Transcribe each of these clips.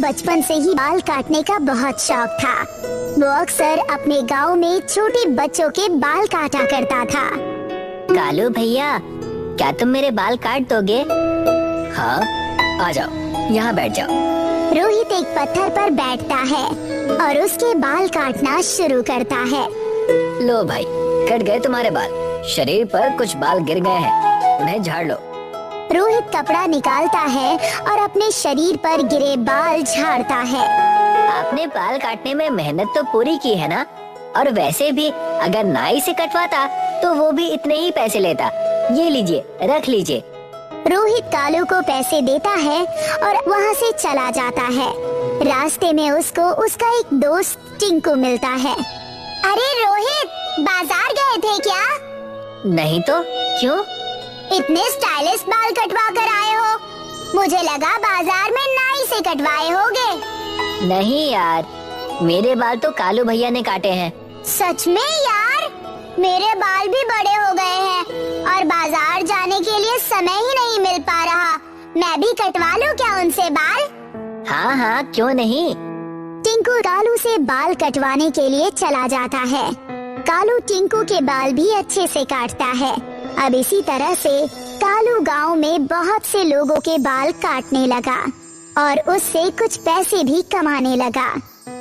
बचपन से ही बाल काटने का बहुत शौक था। वो अक्सर अपने गांव में छोटे बच्चों के बाल काटा करता था। कालू भैया, क्या तुम मेरे बाल काट दोगे? हाँ, आ जाओ, यहाँ बैठ जाओ। रोहित एक पत्थर पर बैठता है और उसके बाल काटना शुरू करता है। लो भाई, कट गए तुम्हारे बाल। शरीर पर कुछ बाल गिर गए हैं, उन्हें झाड़ लो। रोहित कपड़ा निकालता है और अपने शरीर पर गिरे बाल झाड़ता है। आपने बाल काटने में मेहनत तो पूरी की है ना? और वैसे भी अगर नाई से कटवाता तो वो भी इतने ही पैसे लेता। ये लीजिए, रख लीजिए। रोहित कालू को पैसे देता है और वहाँ से चला जाता है। रास्ते में उसको उसका एक दोस्त टिंकू मिलता है। अरे रोहित, बाजार गए थे क्या? नहीं तो, क्यों? इतने स्टाइलिश बाल कटवा कर आए हो। मुझे लगा बाजार में नाई से कटवाए होगे। नहीं यार, मेरे बाल तो कालू भैया ने काटे हैं। सच में यार? मेरे बाल भी बड़े हो गए हैं और बाजार जाने के लिए समय ही नहीं मिल पा रहा। मैं भी कटवा लूं क्या उनसे बाल? हाँ हाँ, क्यों नहीं। टिंकू कालू से बाल कटवाने के लिए चला जाता है। कालू टिंकू के बाल भी अच्छे से काटता है। अब इसी तरह से कालू गांव में बहुत से लोगों के बाल काटने लगा और उससे कुछ पैसे भी कमाने लगा।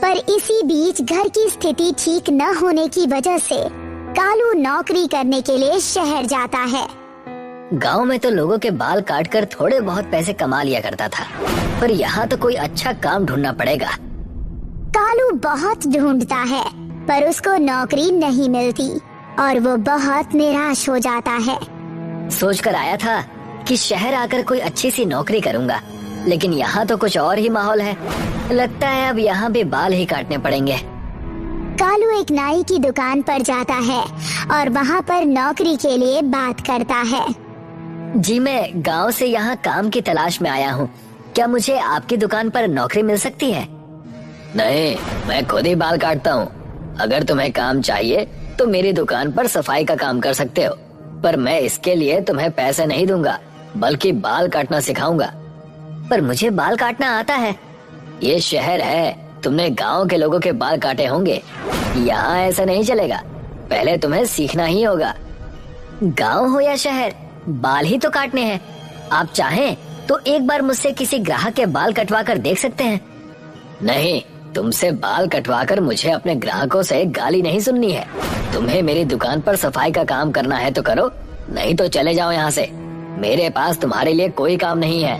पर इसी बीच घर की स्थिति ठीक न होने की वजह से कालू नौकरी करने के लिए शहर जाता है। गांव में तो लोगों के बाल काटकर थोड़े बहुत पैसे कमा लिया करता था, पर यहाँ तो कोई अच्छा काम ढूंढना पड़ेगा। कालू बहुत ढूंढता है पर उसको नौकरी नहीं मिलती और वो बहुत निराश हो जाता है। सोचकर आया था कि शहर आकर कोई अच्छी सी नौकरी करूंगा, लेकिन यहाँ तो कुछ और ही माहौल है। लगता है अब यहाँ भी बाल ही काटने पड़ेंगे। कालू एक नाई की दुकान पर जाता है और वहाँ पर नौकरी के लिए बात करता है। जी, मैं गांव से यहाँ काम की तलाश में आया हूँ। क्या मुझे आपकी दुकान पर नौकरी मिल सकती है? नहीं, मैं खुद ही बाल काटता हूँ। अगर तुम्हें काम चाहिए तो मेरी दुकान पर सफाई का काम कर सकते हो, पर मैं इसके लिए तुम्हें पैसे नहीं दूंगा, बल्कि बाल काटना सिखाऊंगा। पर मुझे बाल काटना आता है। ये शहर है, तुमने गांव के लोगों के बाल काटे होंगे। यहाँ ऐसा नहीं चलेगा, पहले तुम्हें सीखना ही होगा। गांव हो या शहर, बाल ही तो काटने हैं। आप चाहें तो एक बार मुझसे किसी ग्राहक के बाल कटवा कर देख सकते हैं। नहीं, तुमसे बाल कटवाकर मुझे अपने ग्राहकों से गाली नहीं सुननी है। तुम्हें मेरी दुकान पर सफाई का काम करना है तो करो, नहीं तो चले जाओ यहाँ से। मेरे पास तुम्हारे लिए कोई काम नहीं है।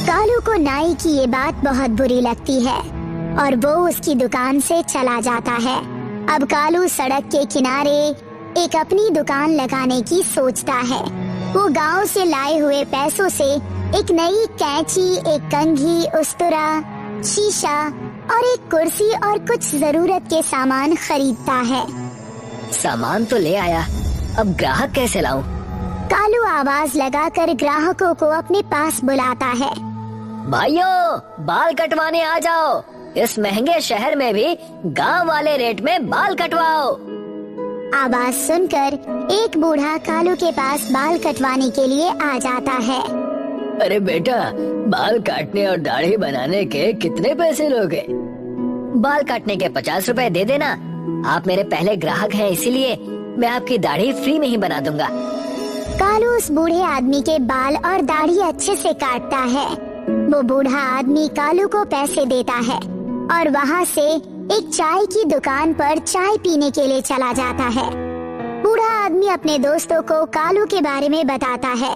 कालू को नाई की ये बात बहुत बुरी लगती है और वो उसकी दुकान से चला जाता है। अब कालू सड़क के किनारे एक अपनी दुकान लगाने की सोचता है। वो गांव से लाए हुए पैसों से एक नई कैंची, एक कंघी, उस्तरा, शीशा और एक कुर्सी और कुछ जरूरत के सामान खरीदता है। सामान तो ले आया, अब ग्राहक कैसे लाऊं? कालू आवाज लगाकर ग्राहकों को अपने पास बुलाता है। भाइयों, बाल कटवाने आ जाओ। इस महंगे शहर में भी गांव वाले रेट में बाल कटवाओ। आवाज सुनकर एक बूढ़ा कालू के पास बाल कटवाने के लिए आ जाता है। अरे बेटा, बाल काटने और दाढ़ी बनाने के कितने पैसे लोगे? बाल काटने के 50 रुपए दे देना। आप मेरे पहले ग्राहक हैं, इसीलिए मैं आपकी दाढ़ी फ्री में ही बना दूंगा। कालू उस बूढ़े आदमी के बाल और दाढ़ी अच्छे से काटता है। वो बूढ़ा आदमी कालू को पैसे देता है और वहाँ से एक चाय की दुकान पर चाय पीने के लिए चला जाता है। बूढ़ा आदमी अपने दोस्तों को कालू के बारे में बताता है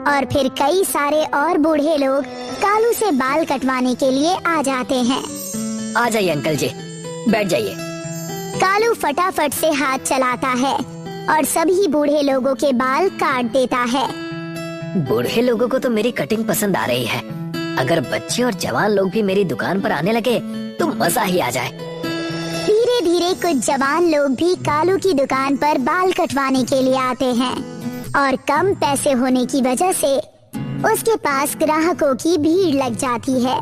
और फिर कई सारे और बूढ़े लोग कालू से बाल कटवाने के लिए आ जाते हैं। आ जाइए अंकल जी, बैठ जाइए। कालू फटाफट से हाथ चलाता है और सभी बूढ़े लोगों के बाल काट देता है। बूढ़े लोगों को तो मेरी कटिंग पसंद आ रही है। अगर बच्चे और जवान लोग भी मेरी दुकान पर आने लगे तो मजा ही आ जाए। धीरे धीरे कुछ जवान लोग भी कालू की दुकान पर बाल कटवाने के लिए आते हैं और कम पैसे होने की वजह से उसके पास ग्राहकों की भीड़ लग जाती है,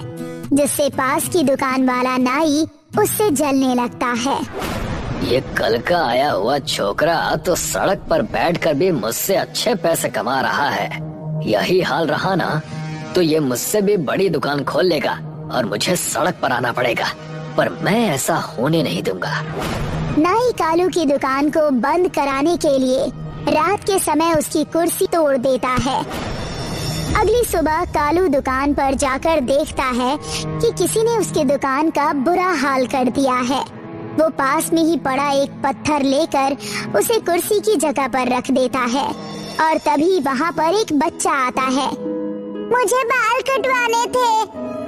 जिससे पास की दुकान वाला नाई उससे जलने लगता है। ये कल का आया हुआ छोकरा तो सड़क पर बैठकर भी मुझसे अच्छे पैसे कमा रहा है। यही हाल रहा ना तो ये मुझसे भी बड़ी दुकान खोल लेगा। और मुझे सड़क पर आना पड़ेगा, पर मैं ऐसा होने नहीं दूंगा। नाई कालू की दुकान को बंद कराने के लिए रात के समय उसकी कुर्सी तोड़ देता है। अगली सुबह कालू दुकान पर जाकर देखता है कि किसी ने उसकी दुकान का बुरा हाल कर दिया है। वो पास में ही पड़ा एक पत्थर लेकर उसे कुर्सी की जगह पर रख देता है और तभी वहाँ पर एक बच्चा आता है। मुझे बाल कटवाने थे,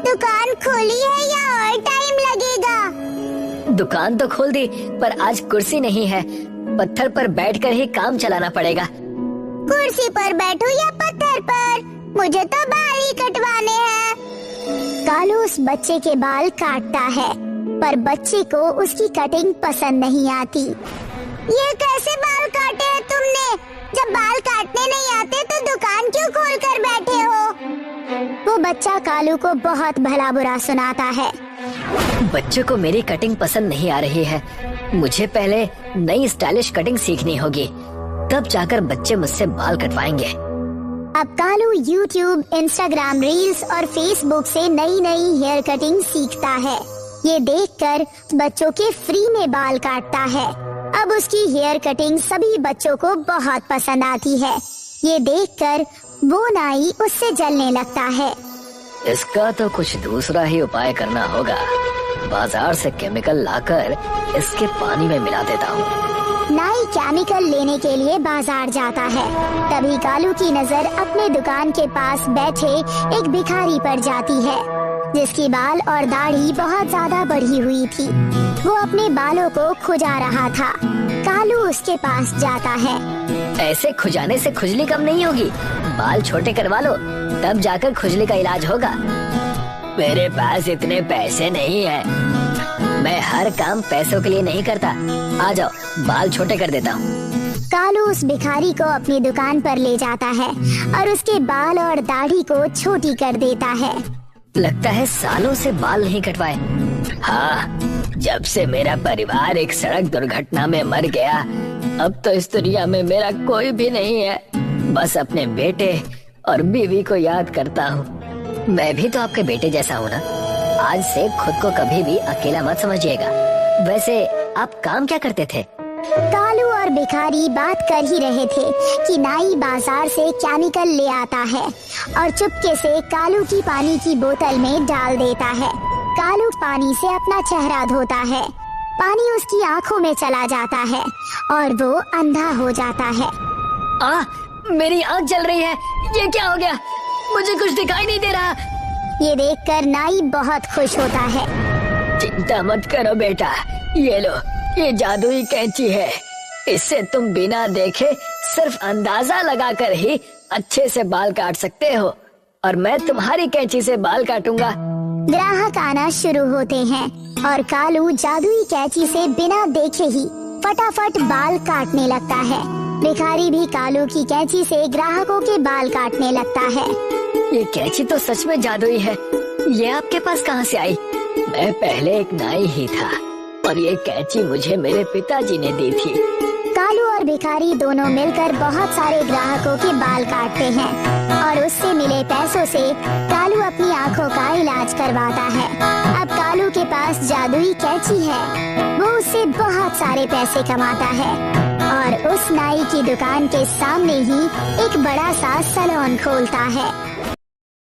दुकान खोली है या और टाइम लगेगा? दुकान तो खोल दी, पर आज कुर्सी नहीं है, पत्थर पर बैठकर ही काम चलाना पड़ेगा। कुर्सी पर बैठो या पत्थर पर, मुझे तो बाल ही कटवाने हैं। कालू उस बच्चे के बाल काटता है, पर बच्चे को उसकी कटिंग पसंद नहीं आती। ये कैसे बाल काटे हैं तुमने? जब बाल काटने नहीं आते तो दुकान क्यों खोल कर बैठे हो? वो बच्चा कालू को बहुत भला बुरा सुनाता है। बच्चों को मेरी कटिंग पसंद नहीं आ रही है, मुझे पहले नई स्टाइलिश कटिंग सीखनी होगी, तब जाकर बच्चे मुझसे बाल कटवाएंगे। अब कालू YouTube, Instagram रील्स और Facebook से नई नई हेयर कटिंग सीखता है। ये देखकर बच्चों के फ्री में बाल काटता है। अब उसकी हेयर कटिंग सभी बच्चों को बहुत पसंद आती है। ये देखकर वो नाई उससे जलने लगता है। इसका तो कुछ दूसरा ही उपाय करना होगा। बाजार से केमिकल लाकर इसके पानी में मिला देता हूँ। नाई केमिकल लेने के लिए बाजार जाता है। तभी कालू की नजर अपने दुकान के पास बैठे एक भिखारी पर जाती है, जिसकी बाल और दाढ़ी बहुत ज्यादा बढ़ी हुई थी। वो अपने बालों को खुजा रहा था। कालू उसके पास जाता है। ऐसे खुजाने से खुजली कम नहीं होगी, बाल छोटे करवा लो, तब जाकर खुजली का इलाज होगा। मेरे पास इतने पैसे नहीं है, मैं हर काम पैसों के लिए नहीं करता। आ जाओ, बाल छोटे कर देता हूँ। कालू उस भिखारी को अपनी दुकान पर ले जाता है और उसके बाल और दाढ़ी को छोटी कर देता है। लगता है सालों से बाल नहीं कटवाए। हाँ, जब से मेरा परिवार एक सड़क दुर्घटना में मर गया, अब तो इस दुनिया में मेरा कोई भी नहीं है। बस अपने बेटे और बीवी को याद करता हूँ। मैं भी तो आपके बेटे जैसा हूँ ना। आज से खुद को कभी भी अकेला मत समझिएगा। वैसे आप काम क्या करते थे? कालू और भिखारी बात कर ही रहे थे कि नाई बाजार से केमिकल ले आता है और चुपके से कालू की पानी की बोतल में डाल देता है। कालू पानी से अपना चेहरा धोता है। पानी उसकी आंखों में चला जाता है और वो अंधा हो जाता है। मेरी आंख जल रही है, ये क्या हो गया? मुझे कुछ दिखाई नहीं दे रहा। ये देखकर नाई बहुत खुश होता है। चिंता मत करो बेटा, ये लो, ये जादुई कैंची है। इससे तुम बिना देखे सिर्फ अंदाजा लगाकर ही अच्छे से बाल काट सकते हो, और मैं तुम्हारी कैंची से बाल काटूंगा। ग्राहक आना शुरू होते हैं और कालू जादुई कैंची से बिना देखे ही फटाफट बाल काटने लगता है। भिखारी भी कालू की कैंची से ग्राहकों के बाल काटने लगता है। ये कैंची तो सच में जादुई है। ये आपके पास कहाँ से आई? मैं पहले एक नाई ही था और ये कैंची मुझे मेरे पिताजी ने दी थी। कालू और भिखारी दोनों मिलकर बहुत सारे ग्राहकों के बाल काटते हैं और उससे मिले पैसों से कालू अपनी आँखों का इलाज करवाता है। अब कालू के पास जादुई कैंची है। वो उससे बहुत सारे पैसे कमाता है और उस नाई की दुकान के सामने ही एक बड़ा सा सैलून खोलता है।